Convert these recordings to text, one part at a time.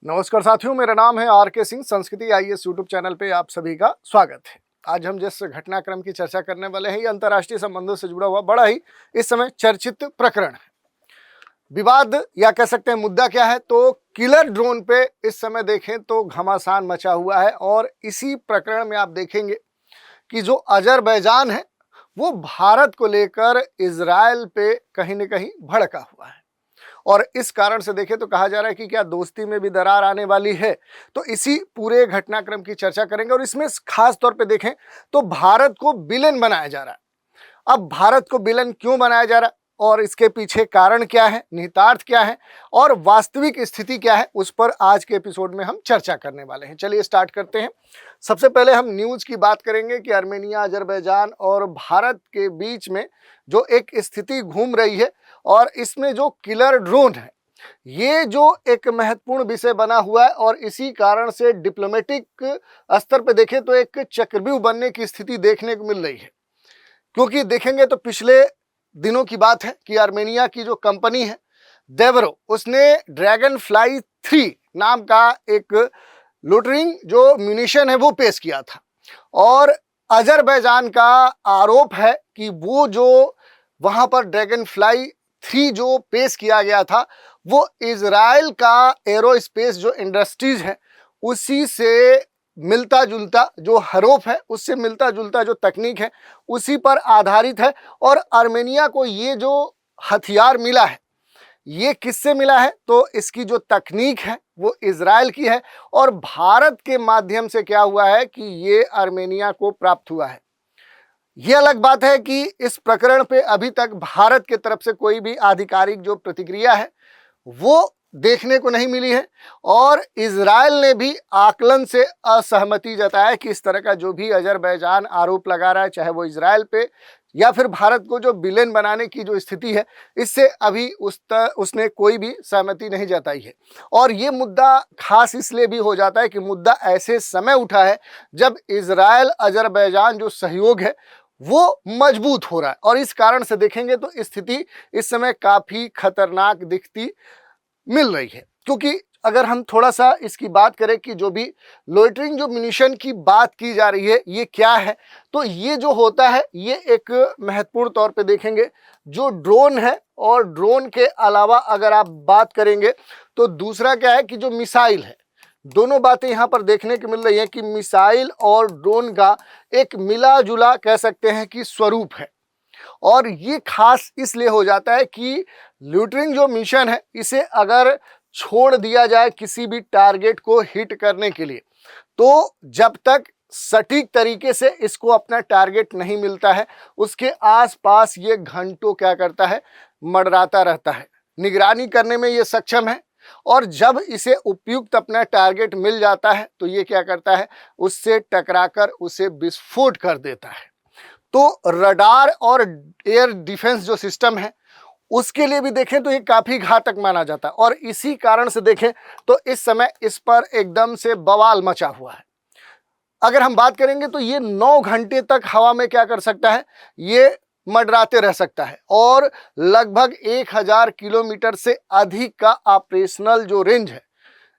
नमस्कार साथियों, मेरा नाम है आर.के. सिंह। संस्कृति आईएएस यूट्यूब चैनल पे आप सभी का स्वागत है। आज हम जिस घटनाक्रम की चर्चा करने वाले हैं, ये अंतर्राष्ट्रीय संबंधों से जुड़ा हुआ बड़ा ही इस समय चर्चित प्रकरण है। विवाद या कह सकते हैं मुद्दा क्या है, तो किलर ड्रोन पे इस समय देखें तो घमासान मचा हुआ है। और इसी प्रकरण में आप देखेंगे कि जो अजरबैजान है वो भारत को लेकर इजराइल पे कहीं न कहीं भड़का हुआ है। और इस कारण से देखें तो कहा जा रहा है कि क्या दोस्ती में भी दरार आने वाली है। तो इसी पूरे घटनाक्रम की चर्चा करेंगे और इसमें खास तौर पे देखें तो भारत को विलेन बनाया जा रहा है। अब भारत को विलेन क्यों बनाया जा रहा है और इसके पीछे कारण क्या है, निहितार्थ क्या है और वास्तविक स्थिति क्या है, उस पर आज के एपिसोड में हम चर्चा करने वाले हैं। चलिए स्टार्ट करते हैं। सबसे पहले हम न्यूज़ की बात करेंगे कि आर्मेनिया, अजरबैजान और भारत के बीच में जो एक स्थिति घूम रही है और इसमें जो किलर ड्रोन है, ये जो एक महत्वपूर्ण विषय बना हुआ है। और इसी कारण से डिप्लोमेटिक स्तर पर देखें तो एक चक्रव्यूह बनने की स्थिति देखने को मिल रही है। क्योंकि देखेंगे तो पिछले दिनों की बात है कि आर्मेनिया की जो कंपनी है देवरो, उसने ड्रैगन फ्लाई 3 नाम का एक लोटरिंग जो म्यूनिशन है वो पेश किया था। और अजरबैजान का आरोप है कि वो जो वहां पर ड्रैगन फ्लाई 3 जो पेश किया गया था वो इजराइल का एरोस्पेस जो इंडस्ट्रीज है उसी से मिलता जुलता जो आरोप है, उससे मिलता जुलता जो तकनीक है उसी पर आधारित है। और आर्मेनिया को ये जो हथियार मिला है ये किससे मिला है, तो इसकी जो तकनीक है वो इजराइल की है और भारत के माध्यम से क्या हुआ है कि ये आर्मेनिया को प्राप्त हुआ है। ये अलग बात है कि इस प्रकरण पे अभी तक भारत की तरफ से कोई भी आधिकारिक जो प्रतिक्रिया है वो देखने को नहीं मिली है। और इजराइल ने भी आकलन से असहमति जताया कि इस तरह का जो भी अजरबैजान आरोप लगा रहा है, चाहे वो इजराइल पे या फिर भारत को जो विलेन बनाने की जो स्थिति है, इससे अभी उसने कोई भी सहमति नहीं जताई है। और ये मुद्दा खास इसलिए भी हो जाता है कि मुद्दा ऐसे समय उठा है जब इजराइल अजरबैजान जो सहयोग है वो मजबूत हो रहा है। और इस कारण से देखेंगे तो स्थिति इस समय काफी खतरनाक दिखती मिल रही है। क्योंकि अगर हम थोड़ा सा इसकी बात करें कि जो भी लोइटरिंग जो म्यूनिशन की बात की जा रही है ये क्या है, तो ये जो होता है ये एक महत्वपूर्ण तौर पे देखेंगे जो ड्रोन है। और ड्रोन के अलावा अगर आप बात करेंगे तो दूसरा क्या है कि जो मिसाइल है, दोनों बातें यहाँ पर देखने को मिल रही है कि मिसाइल और ड्रोन का एक मिला जुला कह सकते हैं कि स्वरूप है। और ये खास इसलिए हो जाता है कि लोटरिंग जो मिशन है इसे अगर छोड़ दिया जाए किसी भी टारगेट को हिट करने के लिए, तो जब तक सटीक तरीके से इसको अपना टारगेट नहीं मिलता है उसके आसपास ये घंटों क्या करता है, मंडराता रहता है। निगरानी करने में ये सक्षम है और जब इसे उपयुक्त अपना टारगेट मिल जाता है तो ये क्या करता है, उससे टकराकर उसे विस्फोट कर देता है। तो रडार और एयर डिफेंस जो सिस्टम है उसके लिए भी देखें तो ये काफी घातक माना जाता है। और इसी कारण से देखें तो इस समय इस पर एकदम से बवाल मचा हुआ है। अगर हम बात करेंगे तो ये 9 घंटे तक हवा में क्या कर सकता है, ये मंडराते रह सकता है। और लगभग 1000 किलोमीटर से अधिक का ऑपरेशनल जो रेंज है,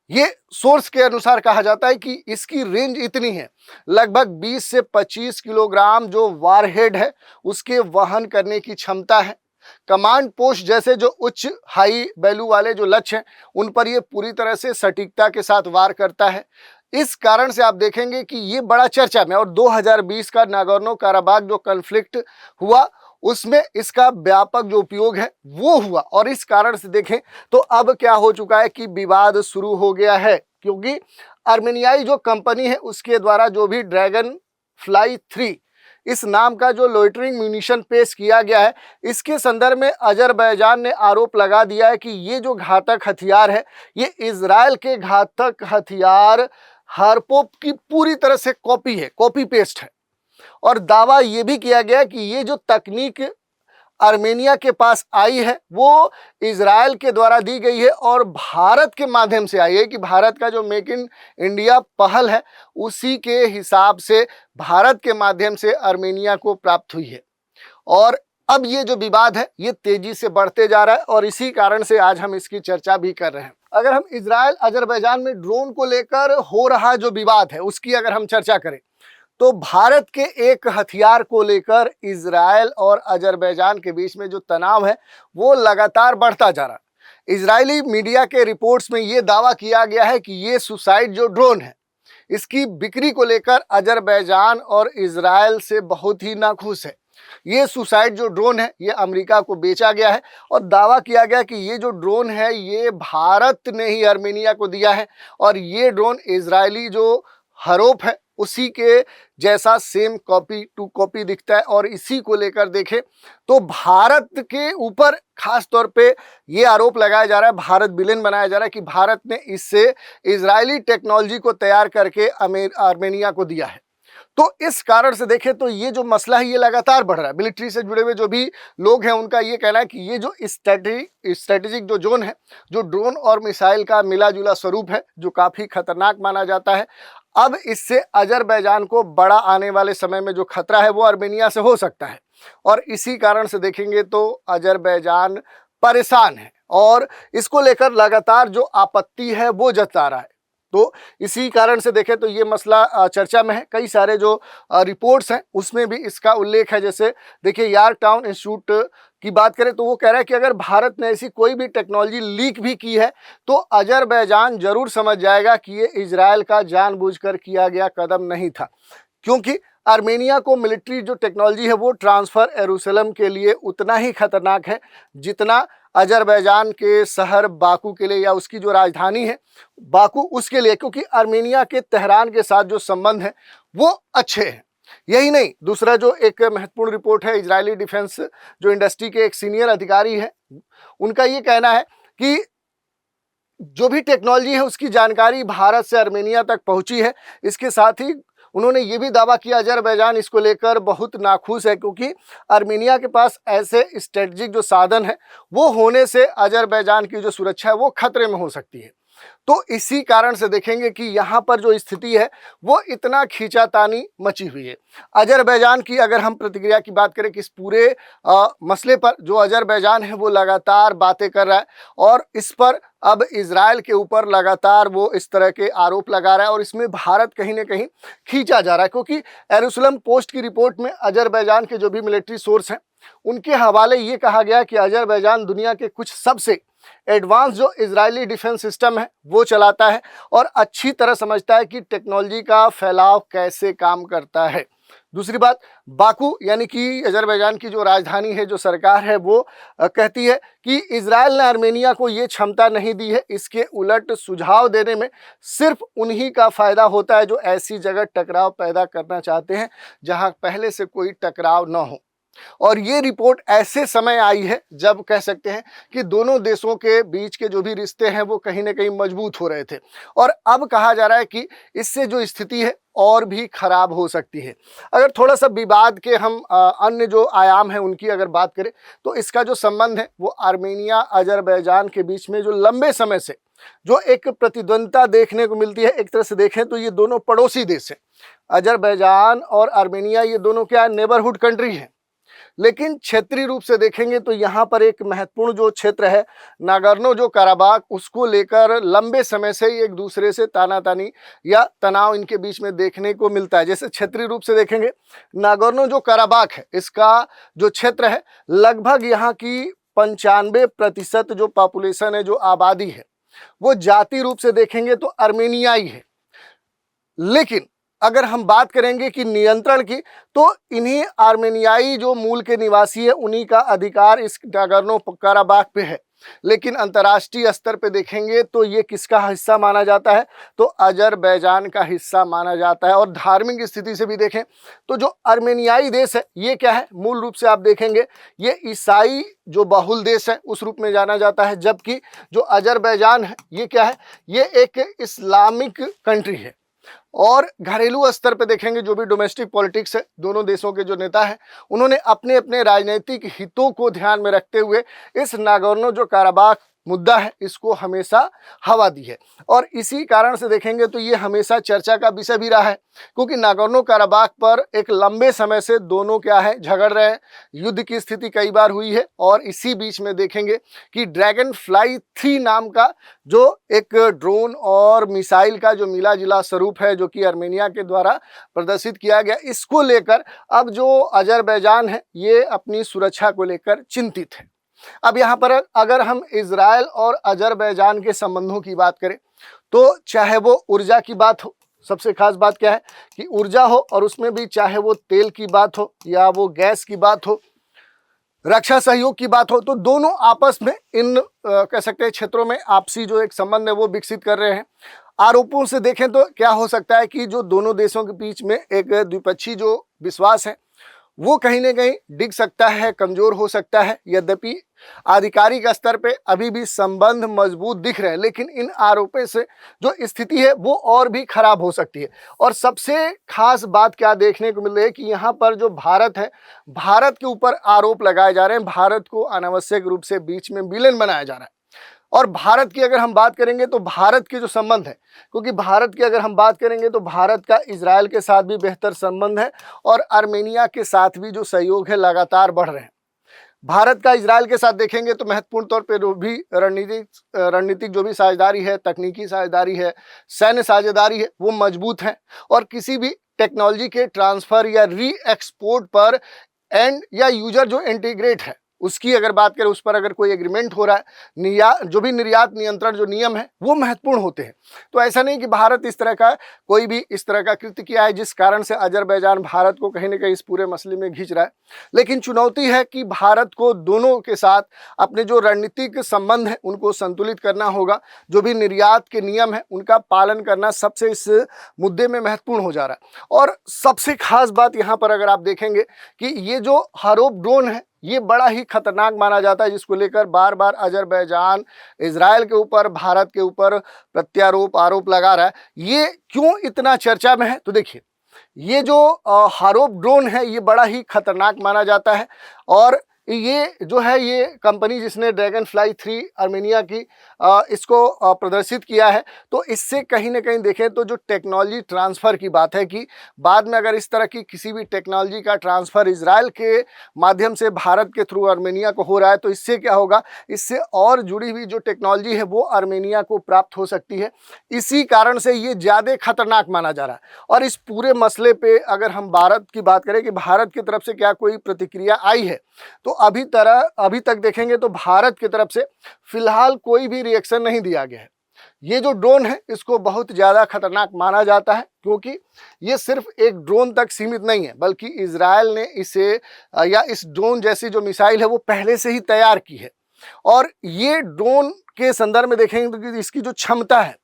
ये सोर्स के अनुसार कहा जाता है कि इसकी रेंज इतनी है, लगभग 20 से 25 किलोग्राम जो वारहेड है उसके वहन करने की क्षमता है। कमांड पोस्ट जैसे जो उच्च हाई वैल्यू वाले जो लक्ष्य हैं उन पर ये पूरी तरह से सटीकता के साथ वार करता है। इस कारण से आप देखेंगे कि ये बड़ा चर्चा में, और 2020 का नागोर्नो काराबाख जो कॉन्फ्लिक्ट हुआ उसमें इसका व्यापक जो उपयोग है वो हुआ। और इस कारण से देखें तो अब क्या हो चुका है कि विवाद शुरू हो गया है। क्योंकि आर्मेनियाई जो कंपनी है उसके द्वारा जो भी ड्रैगन फ्लाई 3 इस नाम का जो लोइटरिंग म्यूनिशन पेश किया गया है, इसके संदर्भ में अजरबैजान ने आरोप लगा दिया है कि ये जो घातक हथियार है ये इजराइल के घातक हथियार हार्पोप की पूरी तरह से कॉपी है, कॉपी पेस्ट है। और दावा ये भी किया गया कि ये जो तकनीक आर्मेनिया के पास आई है वो इजराइल के द्वारा दी गई है और भारत के माध्यम से आई है कि भारत का जो मेक इन इंडिया पहल है उसी के हिसाब से भारत के माध्यम से आर्मेनिया को प्राप्त हुई है। और अब ये जो विवाद है ये तेजी से बढ़ते जा रहा है और इसी कारण से आज हम इसकी चर्चा भी कर रहे हैं। अगर हम इजराइल अजरबैजान में ड्रोन को लेकर हो रहा जो विवाद है उसकी अगर हम चर्चा करें तो भारत के एक हथियार को लेकर इजराइल और अजरबैजान के बीच में जो तनाव है वो लगातार बढ़ता जा रहा है। इजरायली मीडिया के रिपोर्ट्स में ये दावा किया गया है कि ये सुसाइड जो ड्रोन है इसकी बिक्री को लेकर अजरबैजान और इजराइल से बहुत ही नाखुश है। ये सुसाइड जो ड्रोन है ये अमेरिका को बेचा गया है और दावा किया गया कि ये जो ड्रोन है ये भारत ने ही आर्मेनिया को दिया है और ये ड्रोन इजरायली जो हरूफ है उसी के जैसा सेम कॉपी टू कॉपी दिखता है। और इसी को लेकर देखें तो भारत के ऊपर खास तौर पे ये आरोप लगाया जा रहा है, भारत विलेन बनाया जा रहा है कि भारत ने इससे इजरायली टेक्नोलॉजी को तैयार करके आर्मेनिया को दिया है। तो इस कारण से देखें तो ये जो मसला है ये लगातार बढ़ रहा है। मिलिट्री से जुड़े हुए जो भी लोग हैं उनका ये कहना है कि ये जो स्ट्रेटेजिक जो जोन है, जो ड्रोन और मिसाइल का मिला जुला स्वरूप है, जो काफ़ी खतरनाक माना जाता है, अब इससे अजरबैजान को बड़ा आने वाले समय में जो खतरा है वो आर्मेनिया से हो सकता है। और इसी कारण से देखेंगे तो अजरबैजान परेशान है और इसको लेकर लगातार जो आपत्ति है वो जता रहा है। तो इसी कारण से देखें तो ये मसला चर्चा में है। कई सारे जो रिपोर्ट्स हैं उसमें भी इसका उल्लेख है। जैसे देखिए यॉर्कटाउन इंस्टीट्यूट की बात करें तो वो कह रहा है कि अगर भारत ने ऐसी कोई भी टेक्नोलॉजी लीक भी की है तो अजरबैजान जरूर समझ जाएगा कि ये इजराइल का जानबूझकर किया गया कदम नहीं था, क्योंकि आर्मेनिया को मिलिट्री जो टेक्नोलॉजी है वो ट्रांसफ़र यरूशलेम के लिए उतना ही खतरनाक है जितना अजरबैजान के शहर बाकू के लिए या उसकी जो राजधानी है बाकू उसके लिए, क्योंकि आर्मेनिया के तेहरान के साथ जो संबंध है वो अच्छे हैं। यही नहीं, दूसरा जो एक महत्वपूर्ण रिपोर्ट है इजरायली डिफेंस जो इंडस्ट्री के एक सीनियर अधिकारी है उनका ये कहना है कि जो भी टेक्नोलॉजी है उसकी जानकारी भारत से आर्मेनिया तक पहुंची है। इसके साथ ही उन्होंने ये भी दावा किया अजरबैजान इसको लेकर बहुत नाखुश है, क्योंकि आर्मेनिया के पास ऐसे स्ट्रेटजिक जो साधन है वो होने से अजरबैजान की जो सुरक्षा है वो खतरे में हो सकती है। तो इसी कारण से देखेंगे कि यहाँ पर जो स्थिति है वो इतना खींचातानी मची हुई है। अजरबैजान की अगर हम प्रतिक्रिया की बात करें कि इस पूरे मसले पर जो अजरबैजान है वो लगातार बातें कर रहा है और इस पर अब इजराइल के ऊपर लगातार वो इस तरह के आरोप लगा रहा है और इसमें भारत कहीं ना कहीं खींचा जा रहा है, क्योंकि यरूशलेम पोस्ट की रिपोर्ट में अजरबैजान के जो भी मिलिट्री सोर्स हैं उनके हवाले ये कहा गया कि अजरबैजान दुनिया के कुछ सबसे एडवांस जो इजरायली डिफेंस सिस्टम है वो चलाता है और अच्छी तरह समझता है कि टेक्नोलॉजी का फैलाव कैसे काम करता है। दूसरी बात, बाकू यानी कि अजरबैजान की जो राजधानी है, जो सरकार है वो कहती है कि इजराइल ने आर्मेनिया को ये क्षमता नहीं दी है। इसके उलट सुझाव देने में सिर्फ उन्हीं का फ़ायदा होता है जो ऐसी जगह टकराव पैदा करना चाहते हैं जहां पहले से कोई टकराव न हो। और ये रिपोर्ट ऐसे समय आई है जब कह सकते हैं कि दोनों देशों के बीच के जो भी रिश्ते हैं वो कहीं ना कहीं मजबूत हो रहे थे और अब कहा जा रहा है कि इससे जो स्थिति है और भी खराब हो सकती है। अगर थोड़ा सा विवाद के हम अन्य जो आयाम हैं उनकी अगर बात करें तो इसका जो संबंध है वो आर्मेनिया अजरबैजान के बीच में जो लंबे समय से जो एक प्रतिद्वंदता देखने को मिलती है, एक तरह से देखें तो ये दोनों पड़ोसी देश हैं। अजरबैजान और आर्मेनिया ये दोनों क्या नेबरहुड कंट्री हैं, लेकिन क्षेत्रीय रूप से देखेंगे तो यहाँ पर एक महत्वपूर्ण जो क्षेत्र है नागोर्नो जो कराबाख, उसको लेकर लंबे समय से एक दूसरे से तानातानी या तनाव इनके बीच में देखने को मिलता है। जैसे क्षेत्रीय रूप से देखेंगे नागोर्नो जो कराबाख है इसका जो क्षेत्र है लगभग यहाँ की 95% जो पॉपुलेशन है, जो आबादी है वो जाति रूप से देखेंगे तो आर्मेनियाई है। लेकिन अगर हम बात करेंगे कि नियंत्रण की तो इन्हीं आर्मेनियाई जो मूल के निवासी है उन्हीं का अधिकार इस नागोर्नो कराबाख पे है। लेकिन अंतर्राष्ट्रीय स्तर पे देखेंगे तो ये किसका हिस्सा माना जाता है, तो अजरबैजान का हिस्सा माना जाता है। और धार्मिक स्थिति से भी देखें तो जो आर्मेनियाई देश है ये क्या है, मूल रूप से आप देखेंगे ये ईसाई जो बहुल देश है उस रूप में जाना जाता है, जबकि जो अजरबैजान है ये क्या है, ये एक इस्लामिक कंट्री है। और घरेलू स्तर पे देखेंगे जो भी डोमेस्टिक पॉलिटिक्स है, दोनों देशों के जो नेता हैं उन्होंने अपने अपने राजनीतिक हितों को ध्यान में रखते हुए इस नागोर्नो जो कराबाख मुद्दा है, इसको हमेशा हवा दी है। और इसी कारण से देखेंगे तो ये हमेशा चर्चा का विषय भी रहा है, क्योंकि नागोर्नो काराबाख पर एक लंबे समय से दोनों क्या है, झगड़ रहे हैं, युद्ध की स्थिति कई बार हुई है। और इसी बीच में देखेंगे कि ड्रैगन फ्लाई 3 नाम का जो एक ड्रोन और मिसाइल का जो मिला जुला स्वरूप है, जो कि आर्मेनिया के द्वारा प्रदर्शित किया गया, इसको लेकर अब जो अजरबैजान है ये अपनी सुरक्षा को लेकर चिंतित है। अब यहाँ पर अगर हम इजराइल और अजरबैजान के संबंधों की बात करें तो चाहे वो ऊर्जा की बात हो, सबसे खास बात क्या है कि ऊर्जा हो, और उसमें भी चाहे वो तेल की बात हो या वो गैस की बात हो, रक्षा सहयोग की बात हो, तो दोनों आपस में इन कह सकते हैं क्षेत्रों में आपसी जो एक संबंध है वो विकसित कर रहे हैं। आरोपों से देखें तो क्या हो सकता है कि जो दोनों देशों के बीच में एक द्विपक्षीय जो विश्वास है वो कहीं ना कहीं डिग सकता है, कमजोर हो सकता है। यद्यपि आधिकारिक स्तर पे अभी भी संबंध मजबूत दिख रहे हैं, लेकिन इन आरोपों से जो स्थिति है वो और भी खराब हो सकती है। और सबसे खास बात क्या देखने को मिल रही है कि यहाँ पर जो भारत है, भारत के ऊपर आरोप लगाए जा रहे हैं, भारत को अनावश्यक रूप से बीच में विलेन बनाया जा रहा है। और भारत की अगर हम बात करेंगे तो भारत के जो संबंध है, क्योंकि भारत की अगर हम बात करेंगे तो भारत का इजराइल के साथ भी बेहतर संबंध है और आर्मेनिया के साथ भी जो सहयोग है लगातार बढ़ रहे हैं। भारत का इजराइल के साथ देखेंगे तो महत्वपूर्ण तौर पे जो भी रणनीतिक जो भी साझेदारी है, तकनीकी साझेदारी है, सैन्य साझेदारी है, वो मजबूत है। और किसी भी टेक्नोलॉजी के ट्रांसफर या री एक्सपोर्ट पर एंड या यूजर जो इंटीग्रेट है उसकी अगर बात करें, उस पर अगर कोई एग्रीमेंट हो रहा है, जो भी निर्यात नियंत्रण जो नियम है वो महत्वपूर्ण होते हैं। तो ऐसा नहीं कि भारत इस तरह का कोई भी इस तरह का कृत्य किया है जिस कारण से अजरबैजान भारत को कहीं ना कहीं इस पूरे मसले में खींच रहा है। लेकिन चुनौती है कि भारत को दोनों के साथ अपने जो रणनीतिक संबंध है उनको संतुलित करना होगा। जो भी निर्यात के नियम है उनका पालन करना सबसे इस मुद्दे में महत्वपूर्ण हो जा रहा है। और सबसे खास बात यहाँ पर अगर आप देखेंगे कि ये जो हारोप ड्रोन है ये बड़ा ही खतरनाक माना जाता है, जिसको लेकर बार बार अजरबैजान इजराइल के ऊपर, भारत के ऊपर प्रत्यारोप आरोप लगा रहा है। ये क्यों इतना चर्चा में है? तो देखिए, ये जो हारोप ड्रोन है ये बड़ा ही खतरनाक माना जाता है। और ये जो है, ये कंपनी जिसने ड्रैगन फ्लाई 3 आर्मेनिया की इसको प्रदर्शित किया है, तो इससे कहीं ना कहीं देखें तो जो टेक्नोलॉजी ट्रांसफ़र की बात है कि बाद में अगर इस तरह की किसी भी टेक्नोलॉजी का ट्रांसफ़र इजराइल के माध्यम से भारत के थ्रू आर्मेनिया को हो रहा है, तो इससे क्या होगा, इससे और जुड़ी हुई जो टेक्नोलॉजी है वो आर्मेनिया को प्राप्त हो सकती है। इसी कारण से ये ज़्यादा खतरनाक माना जा रहा है। और इस पूरे मसले पर अगर हम भारत की बात करें कि भारत की तरफ से क्या कोई प्रतिक्रिया आई है, तो अभी तक देखेंगे तो भारत की तरफ से फिलहाल कोई भी रिएक्शन नहीं दिया गया है। ये जो ड्रोन है इसको बहुत ज़्यादा खतरनाक माना जाता है, क्योंकि ये सिर्फ एक ड्रोन तक सीमित नहीं है, बल्कि इजराइल ने इसे या इस ड्रोन जैसी जो मिसाइल है वो पहले से ही तैयार की है। और ये ड्रोन के संदर्भ में देखेंगे तो इसकी जो क्षमता है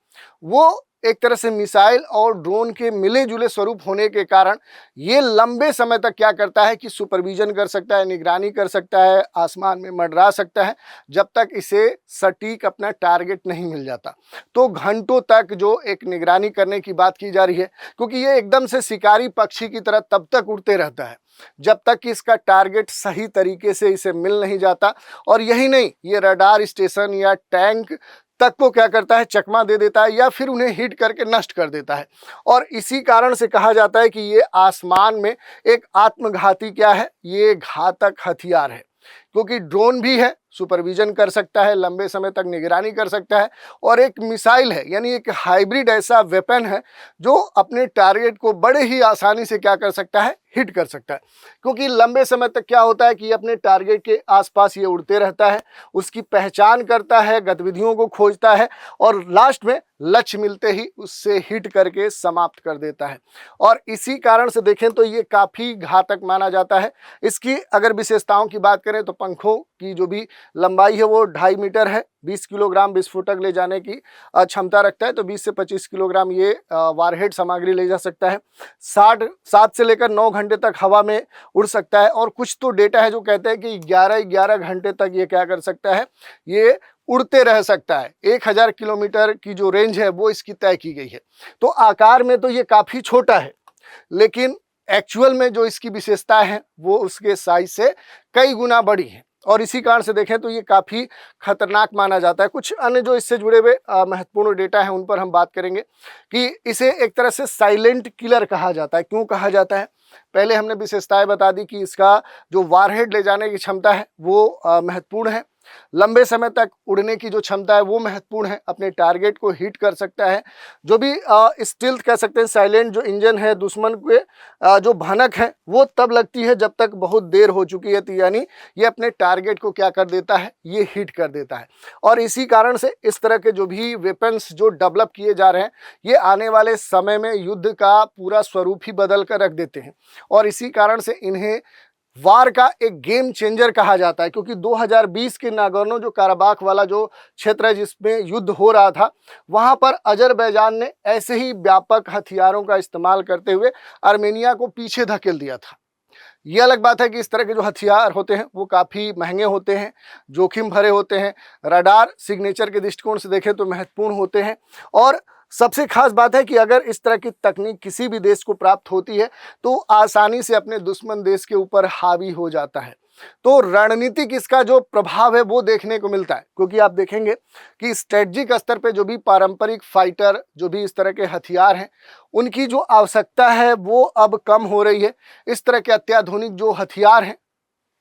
वो एक तरह से मिसाइल और ड्रोन के मिले जुले स्वरूप होने के कारण ये लंबे समय तक क्या करता है कि सुपरविजन कर सकता है, निगरानी कर सकता है, आसमान में मंडरा सकता है, जब तक इसे सटीक अपना टारगेट नहीं मिल जाता। तो घंटों तक जो एक निगरानी करने की बात की जा रही है, क्योंकि ये एकदम से शिकारी पक्षी की तरह तब तक उड़ते रहता है जब तक कि इसका टारगेट सही तरीके से इसे मिल नहीं जाता। और यही नहीं, ये रडार स्टेशन या टैंक तक को क्या करता है, चकमा दे देता है या फिर उन्हें हिट करके नष्ट कर देता है। और इसी कारण से कहा जाता है कि ये आसमान में एक आत्मघाती क्या है, ये घातक हथियार है, क्योंकि ड्रोन भी है, सुपरविजन कर सकता है, लंबे समय तक निगरानी कर सकता है, और एक मिसाइल है, यानी एक हाइब्रिड ऐसा वेपन है जो अपने टारगेट को बड़े ही आसानी से क्या कर सकता है, हिट कर सकता है। क्योंकि लंबे समय तक क्या होता है कि ये अपने टारगेट के आसपास ये उड़ते रहता है, उसकी पहचान करता है, गतिविधियों को खोजता है और लास्ट में लक्ष्य मिलते ही उससे हिट करके समाप्त कर देता है। और इसी कारण से देखें तो ये काफ़ी घातक माना जाता है। इसकी अगर विशेषताओं की बात करें तो पंखों की जो भी लंबाई है वो 2.5 मीटर है, 20 किलोग्राम विस्फोटक ले जाने की क्षमता रखता है, तो 20 से 25 किलोग्राम ये वारहेड सामग्री ले जा सकता है। 7 से लेकर 9 घंटे तक हवा में उड़ सकता है। और कुछ तो डेटा है जो कहते हैं कि 11 घंटे तक ये क्या कर सकता है, ये उड़ते रह सकता है। 1000 किलोमीटर की जो रेंज है वो इसकी तय की गई है। तो आकार में तो ये काफ़ी छोटा है, लेकिन एक्चुअल में जो इसकी विशेषता है वो उसके साइज से कई गुना बड़ी है। और इसी कारण से देखें तो ये काफ़ी खतरनाक माना जाता है। कुछ अन्य जो इससे जुड़े हुए महत्वपूर्ण डेटा हैं उन पर हम बात करेंगे कि इसे एक तरह से साइलेंट किलर कहा जाता है। क्यों कहा जाता है? पहले हमने विशेषताएं बता दी कि इसका जो वारहेड ले जाने की क्षमता है वो महत्वपूर्ण है, लंबे समय तक उड़ने की जो क्षमता है वो महत्वपूर्ण है, अपने टारगेट को हिट कर सकता है। जो भी स्टिल्थ कह सकते हैं, साइलेंट जो इंजन है, दुश्मन के जो भनक है वो तब लगती है जब तक बहुत देर हो चुकी है, तो यानी ये अपने टारगेट को क्या कर देता है, ये हिट कर देता है। और इसी कारण से इस तरह के जो भी वेपन्स जो डेवलप किए जा रहे हैं ये आने वाले समय में युद्ध का पूरा स्वरूप ही बदल कर रख देते हैं। और इसी कारण से इन्हें वार का एक गेम चेंजर कहा जाता है, क्योंकि 2020 के नागोर्नो जो काराबाख वाला जो क्षेत्र है जिसमें युद्ध हो रहा था, वहां पर अजरबैजान ने ऐसे ही व्यापक हथियारों का इस्तेमाल करते हुए आर्मेनिया को पीछे धकेल दिया था। ये अलग बात है कि इस तरह के जो हथियार होते हैं वो काफ़ी महंगे होते हैं, जोखिम भरे होते हैं, रडार सिग्नेचर के दृष्टिकोण से देखें तो महत्वपूर्ण होते हैं। और सबसे खास बात है कि अगर इस तरह की तकनीक किसी भी देश को प्राप्त होती है तो आसानी से अपने दुश्मन देश के ऊपर हावी हो जाता है। तो रणनीतिक इसका जो प्रभाव है वो देखने को मिलता है, क्योंकि आप देखेंगे कि स्ट्रेटजिक स्तर पे जो भी पारंपरिक फाइटर, जो भी इस तरह के हथियार हैं, उनकी जो आवश्यकता है वो अब कम हो रही है। इस तरह के अत्याधुनिक जो हथियार हैं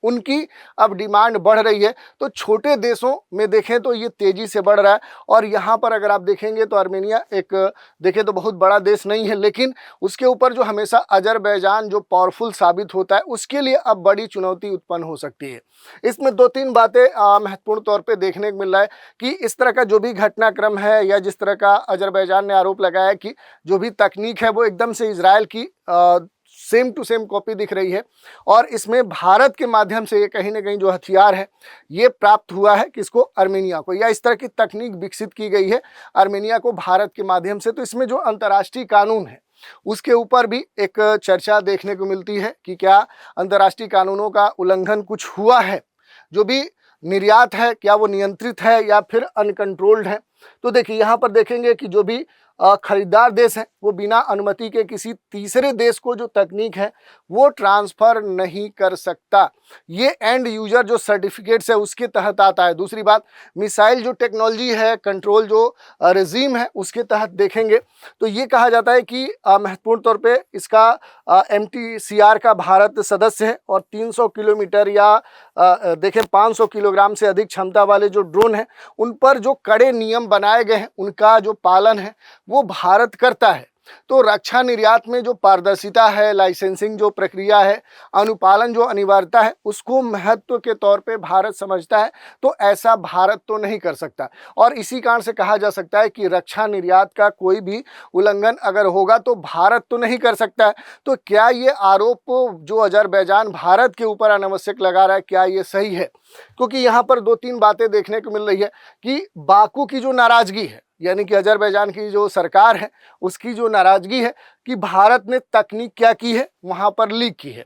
उनकी अब डिमांड बढ़ रही है। तो छोटे देशों में देखें तो ये तेजी से बढ़ रहा है। और यहाँ पर अगर आप देखेंगे तो आर्मेनिया एक देखें तो बहुत बड़ा देश नहीं है, लेकिन उसके ऊपर जो हमेशा अजरबैजान जो पावरफुल साबित होता है उसके लिए अब बड़ी चुनौती उत्पन्न हो सकती है। इसमें दो तीन बातें महत्वपूर्ण तौर पर देखने को मिल रहा है कि इस तरह का जो भी घटनाक्रम है या जिस तरह का अजरबैजान ने आरोप लगाया कि जो भी तकनीक है वो एकदम से इजराइल की सेम टू सेम कॉपी दिख रही है। और इसमें भारत के माध्यम से ये कहीं ना कहीं जो हथियार है ये प्राप्त हुआ है किसको, आर्मेनिया को, या इस तरह की तकनीक विकसित की गई है आर्मेनिया को भारत के माध्यम से। तो इसमें जो अंतर्राष्ट्रीय कानून है उसके ऊपर भी एक चर्चा देखने को मिलती है कि क्या अंतर्राष्ट्रीय कानूनों का उल्लंघन कुछ हुआ है, जो भी निर्यात है क्या वो नियंत्रित है या फिर अनकंट्रोल्ड है। तो देखिए यहाँ पर देखेंगे कि जो भी खरीदार देश है वो बिना अनुमति के किसी तीसरे देश को जो तकनीक है वो ट्रांसफ़र नहीं कर सकता। ये एंड यूजर जो सर्टिफिकेट्स है उसके तहत आता है। दूसरी बात, मिसाइल जो टेक्नोलॉजी है, कंट्रोल जो रेजीम है उसके तहत देखेंगे तो ये कहा जाता है कि महत्वपूर्ण तौर पे इसका MTCR का भारत सदस्य है। और 300 किलोमीटर या देखें 500 किलोग्राम से अधिक क्षमता वाले जो ड्रोन हैं उन पर जो कड़े नियम बनाए गए हैं उनका जो पालन है वो भारत करता है। तो रक्षा निर्यात में जो पारदर्शिता है, लाइसेंसिंग जो प्रक्रिया है, अनुपालन जो अनिवार्यता है, उसको महत्व के तौर पे भारत समझता है। तो ऐसा भारत तो नहीं कर सकता। और इसी कारण से कहा जा सकता है कि रक्षा निर्यात का कोई भी उल्लंघन अगर होगा तो भारत तो नहीं कर सकता है। तो क्या ये आरोप जो अजरबैजान भारत के ऊपर अनावश्यक लगा रहा है, क्या ये सही है? क्योंकि यहाँ पर दो तीन बातें देखने को मिल रही है कि बाकू की जो नाराजगी है, यानी कि अजरबैजान की जो सरकार है उसकी जो नाराजगी है कि भारत ने तकनीक क्या की है, वहां पर लीक की है।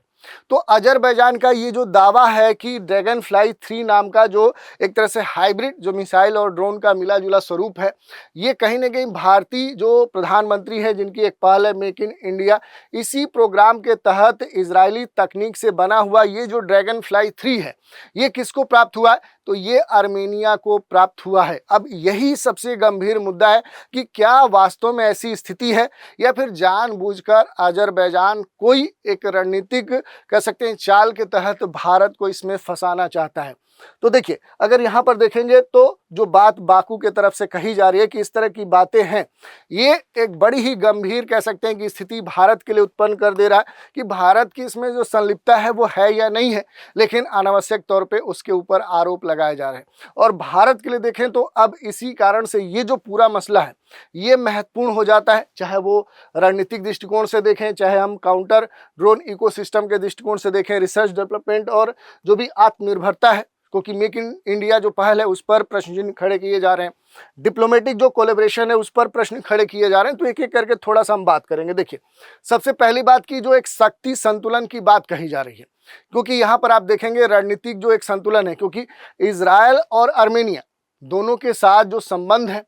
तो अजरबैजान का ये जो दावा है कि ड्रैगन फ्लाई 3 नाम का जो एक तरह से हाइब्रिड जो मिसाइल और ड्रोन का मिला जुला स्वरूप है, ये कहीं ना कहीं भारतीय जो प्रधानमंत्री है जिनकी एक पहल है मेक इन इंडिया, इसी प्रोग्राम के तहत इजरायली तकनीक से बना हुआ ये जो ड्रैगन फ्लाई 3 है ये किसको प्राप्त हुआ है, तो ये आर्मेनिया को प्राप्त हुआ है। अब यही सबसे गंभीर मुद्दा है कि क्या वास्तव में ऐसी स्थिति है या फिर जानबूझकर अजरबैजान कोई एक रणनीतिक कह सकते हैं चाल के तहत भारत को इसमें फंसाना चाहता है। तो देखिए अगर यहाँ पर देखेंगे तो जो बात बाकू के तरफ से कही जा रही है कि इस तरह की बातें हैं, ये एक बड़ी ही गंभीर कह सकते हैं कि स्थिति भारत के लिए उत्पन्न कर दे रहा है कि भारत की इसमें जो संलिप्तता है वो है या नहीं है, लेकिन अनावश्यक तौर पे उसके ऊपर आरोप लगाए जा रहे हैं। और भारत के लिए देखें तो अब इसी कारण से ये जो पूरा मसला है ये महत्वपूर्ण हो जाता है, चाहे वो रणनीतिक दृष्टिकोण से देखें, चाहे हम काउंटर ड्रोन इकोसिस्टम के दृष्टिकोण से देखें, रिसर्च डेवलपमेंट और जो भी आत्मनिर्भरता है, क्योंकि मेक इन इंडिया जो पहल है उस पर प्रश्न चिन्ह खड़े किए जा रहे हैं, डिप्लोमेटिक जो कोलेब्रेशन है उस पर प्रश्न खड़े किए जा रहे हैं। तो एक एक करके थोड़ा सा हम बात करेंगे। देखिए सबसे पहली बात की जो एक शक्ति संतुलन की बात कही जा रही है, क्योंकि यहाँ पर आप देखेंगे रणनीतिक जो एक संतुलन है, क्योंकि इजरायल और आर्मेनिया दोनों के साथ जो संबंध है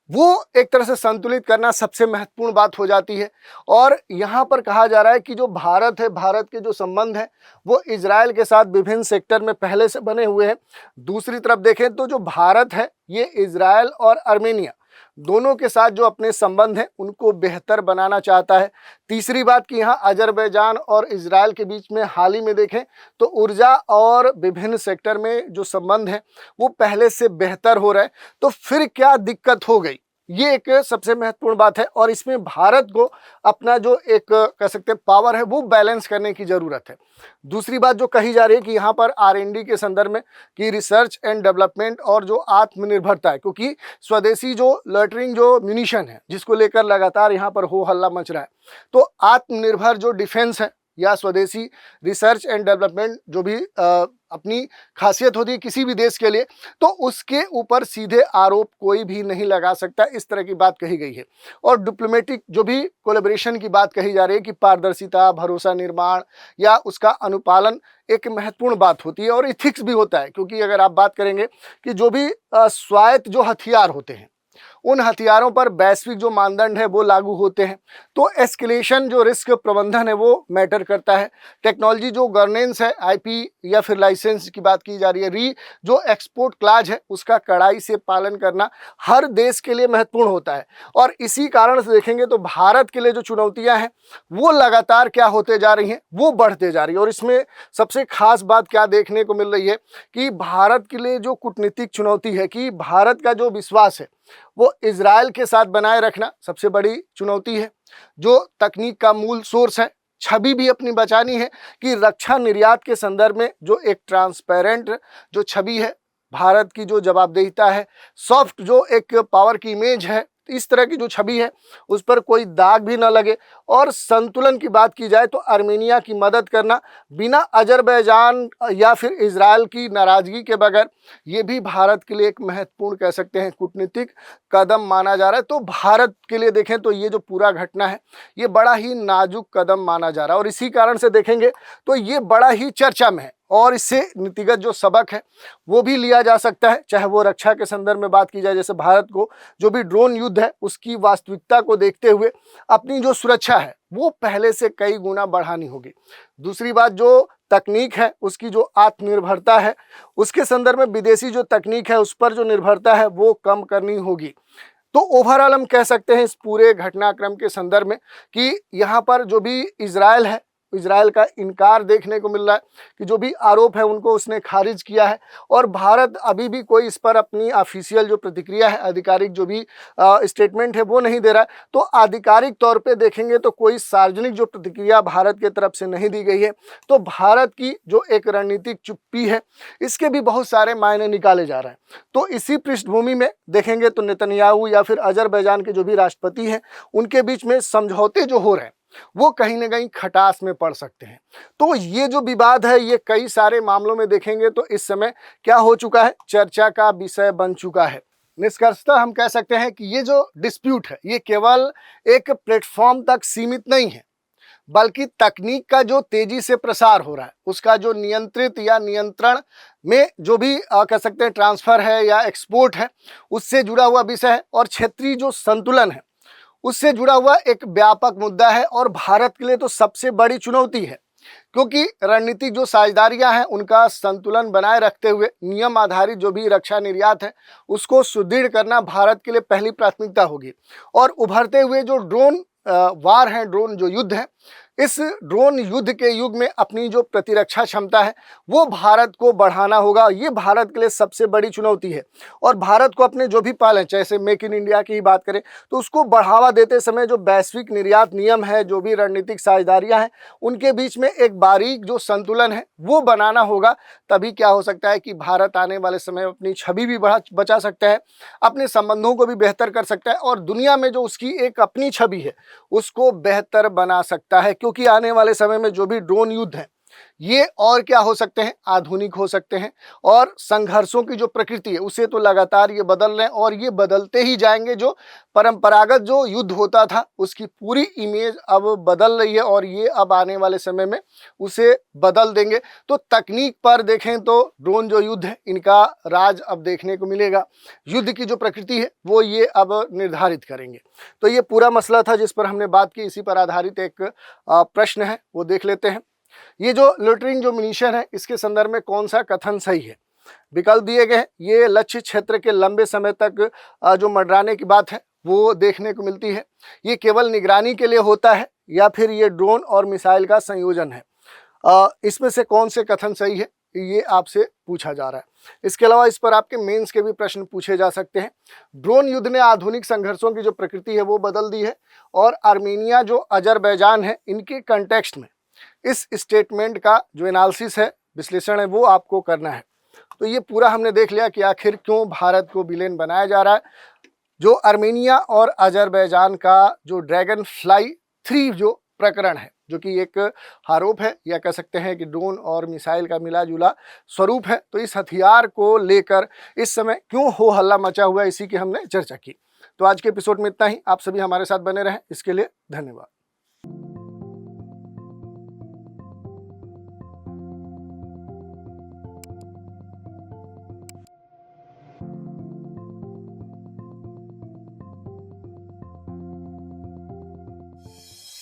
वो एक तरह से संतुलित करना सबसे महत्वपूर्ण बात हो जाती है। और यहाँ पर कहा जा रहा है कि जो भारत है, भारत के जो संबंध हैं वो इजराइल के साथ विभिन्न सेक्टर में पहले से बने हुए हैं। दूसरी तरफ देखें तो जो भारत है ये इजराइल और आर्मेनिया दोनों के साथ जो अपने संबंध हैं उनको बेहतर बनाना चाहता है। तीसरी बात कि यहाँ अजरबैजान और इजराइल के बीच में हाल ही में देखें तो ऊर्जा और विभिन्न सेक्टर में जो संबंध हैं वो पहले से बेहतर हो रहा है। तो फिर क्या दिक्कत हो गई, ये एक सबसे महत्वपूर्ण बात है। और इसमें भारत को अपना जो एक कह सकते हैं पावर है वो बैलेंस करने की ज़रूरत है। दूसरी बात जो कही जा रही है कि यहाँ पर R&D के संदर्भ में कि रिसर्च एंड डेवलपमेंट और जो आत्मनिर्भरता है, क्योंकि स्वदेशी जो लॉइटरिंग जो म्यूनिशन है जिसको लेकर लगातार यहाँ पर हो हल्ला मच रहा है, तो आत्मनिर्भर जो डिफेंस है या स्वदेशी रिसर्च एंड डेवलपमेंट जो भी अपनी खासियत होती है किसी भी देश के लिए, तो उसके ऊपर सीधे आरोप कोई भी नहीं लगा सकता, इस तरह की बात कही गई है। और डिप्लोमेटिक जो भी कोलैबोरेशन की बात कही जा रही है कि पारदर्शिता, भरोसा निर्माण या उसका अनुपालन एक महत्वपूर्ण बात होती है। और इथिक्स भी होता है, क्योंकि अगर आप बात करेंगे कि जो भी स्वायत्त जो हथियार होते हैं उन हथियारों पर वैश्विक जो मानदंड है वो लागू होते हैं। तो एस्केलेशन जो रिस्क प्रबंधन है वो मैटर करता है। टेक्नोलॉजी जो गवर्नेंस है, IP या फिर लाइसेंस की बात की जा रही है, जो एक्सपोर्ट क्लाज है उसका कड़ाई से पालन करना हर देश के लिए महत्वपूर्ण होता है। और इसी कारण से देखेंगे तो भारत के लिए जो चुनौतियां हैं वो लगातार क्या होते जा रही हैं, वो बढ़ते जा रही है। और इसमें सबसे खास बात क्या देखने को मिल रही है कि भारत के लिए जो कूटनीतिक चुनौती है कि भारत का जो विश्वास है वो इजराइल के साथ बनाए रखना सबसे बड़ी चुनौती है। जो तकनीक का मूल सोर्स है, छवि भी अपनी बचानी है कि रक्षा निर्यात के संदर्भ में जो एक ट्रांसपेरेंट जो छवि है, भारत की जो जवाबदेहिता है, सॉफ्ट जो एक पावर की इमेज है, इस तरह की जो छवि है उस पर कोई दाग भी ना लगे। और संतुलन की बात की जाए तो आर्मेनिया की मदद करना बिना अजरबैजान या फिर इजराइल की नाराजगी के बगैर, ये भी भारत के लिए एक महत्वपूर्ण कह सकते हैं कूटनीतिक कदम माना जा रहा है। तो भारत के लिए देखें तो ये जो पूरा घटना है ये बड़ा ही नाजुक कदम माना जा रहा है। और इसी कारण से देखेंगे तो ये बड़ा ही चर्चा में है और इससे नीतिगत जो सबक है वो भी लिया जा सकता है। चाहे वो रक्षा के संदर्भ में बात की जाए, जैसे भारत को जो भी ड्रोन युद्ध है उसकी वास्तविकता को देखते हुए अपनी जो सुरक्षा है वो पहले से कई गुना बढ़ानी होगी। दूसरी बात जो तकनीक है उसकी जो आत्मनिर्भरता है उसके संदर्भ में विदेशी जो तकनीक है उस पर जो निर्भरता है वो कम करनी होगी। तो ओवरऑल हम कह सकते हैं इस पूरे घटनाक्रम के संदर्भ में कि यहाँ पर जो भी इजराइल है, इजराइल का इनकार देखने को मिल रहा है कि जो भी आरोप है उनको उसने खारिज किया है। और भारत अभी भी कोई इस पर अपनी ऑफिशियल जो प्रतिक्रिया है, आधिकारिक जो भी स्टेटमेंट है वो नहीं दे रहा है। तो आधिकारिक तौर पे देखेंगे तो कोई सार्वजनिक जो प्रतिक्रिया भारत की तरफ से नहीं दी गई है। तो भारत की जो एक रणनीतिक चुप्पी है इसके भी बहुत सारे मायने निकाले जा रहे हैं। तो इसी पृष्ठभूमि में देखेंगे तो नेतन्याहू या फिर अजरबैजान के जो भी राष्ट्रपति हैं उनके बीच में समझौते जो हो रहे हैं वो कहीं ना कहीं खटास में पड़ सकते हैं। तो ये जो विवाद है ये कई सारे मामलों में देखेंगे तो इस समय क्या हो चुका है, चर्चा का विषय बन चुका है। निष्कर्षतः हम कह सकते हैं कि ये जो डिस्प्यूट है ये केवल एक प्लेटफॉर्म तक सीमित नहीं है, बल्कि तकनीक का जो तेजी से प्रसार हो रहा है उसका जो नियंत्रित या नियंत्रण में जो भी कह सकते हैं ट्रांसफर है या एक्सपोर्ट है उससे जुड़ा हुआ विषय है। और क्षेत्रीय जो संतुलन है उससे जुड़ा हुआ एक व्यापक मुद्दा है और भारत के लिए तो सबसे बड़ी चुनौती है, क्योंकि रणनीतिक जो साझेदारियां हैं उनका संतुलन बनाए रखते हुए नियम आधारित जो भी रक्षा निर्यात है उसको सुदृढ़ करना भारत के लिए पहली प्राथमिकता होगी। और उभरते हुए जो ड्रोन वार है, ड्रोन जो युद्ध है, इस ड्रोन युद्ध के युग में अपनी जो प्रतिरक्षा क्षमता है वो भारत को बढ़ाना होगा। ये भारत के लिए सबसे बड़ी चुनौती है। और भारत को अपने जो भी पालन, जैसे मेक इन इंडिया की ही बात करें तो उसको बढ़ावा देते समय जो वैश्विक निर्यात नियम है, जो भी रणनीतिक साझेदारियां हैं, उनके बीच में एक बारीक जो संतुलन है वो बनाना होगा। तभी क्या हो सकता है कि भारत आने वाले समय में अपनी छवि भी बचा सकता है, अपने संबंधों को भी बेहतर कर सकता है और दुनिया में जो उसकी एक अपनी छवि है उसको बेहतर बना सकता है। क्योंकि आने वाले समय में जो भी ड्रोन युद्ध है ये और क्या हो सकते हैं, आधुनिक हो सकते हैं। और संघर्षों की जो प्रकृति है उसे तो लगातार ये बदल रहे हैं और ये बदलते ही जाएंगे। जो परंपरागत जो युद्ध होता था उसकी पूरी इमेज अब बदल रही है और ये अब आने वाले समय में उसे बदल देंगे। तो तकनीक पर देखें तो ड्रोन जो युद्ध है इनका राज अब देखने को मिलेगा। युद्ध की जो प्रकृति है वो ये अब निर्धारित करेंगे। तो ये पूरा मसला था जिस पर हमने बात की। इसी पर आधारित एक प्रश्न है वो देख लेते हैं। ये जो लोटरिंग जो मिशन है इसके संदर्भ में कौन सा कथन सही है। विकल्प दिए गए हैं। ये लक्ष्य क्षेत्र के लंबे समय तक जो मंडराने की बात है वो देखने को मिलती है। ये केवल निगरानी के लिए होता है या फिर ये ड्रोन और मिसाइल का संयोजन है। इसमें से कौन से कथन सही है ये आपसे पूछा जा रहा है। इसके अलावा इस पर आपके मेंस के भी प्रश्न पूछे जा सकते हैं। ड्रोन युद्ध ने आधुनिक संघर्षों की जो प्रकृति है वो बदल दी है और आर्मेनिया जो अजरबैजान है इनके कंटेक्स्ट में इस स्टेटमेंट का जो एनालिसिस है, विश्लेषण है, वो आपको करना है। तो ये पूरा हमने देख लिया कि आखिर क्यों भारत को विलेन बनाया जा रहा है। जो आर्मेनिया और अजरबैजान का जो ड्रैगन फ्लाई 3 जो प्रकरण है, जो कि एक आरोप है या कह सकते हैं कि ड्रोन और मिसाइल का मिला जुला स्वरूप है, तो इस हथियार को लेकर इस समय क्यों हो हल्ला मचा हुआ है, इसी की हमने चर्चा की। तो आज के एपिसोड में इतना ही। आप सभी हमारे साथ बने रहें, इसके लिए धन्यवाद।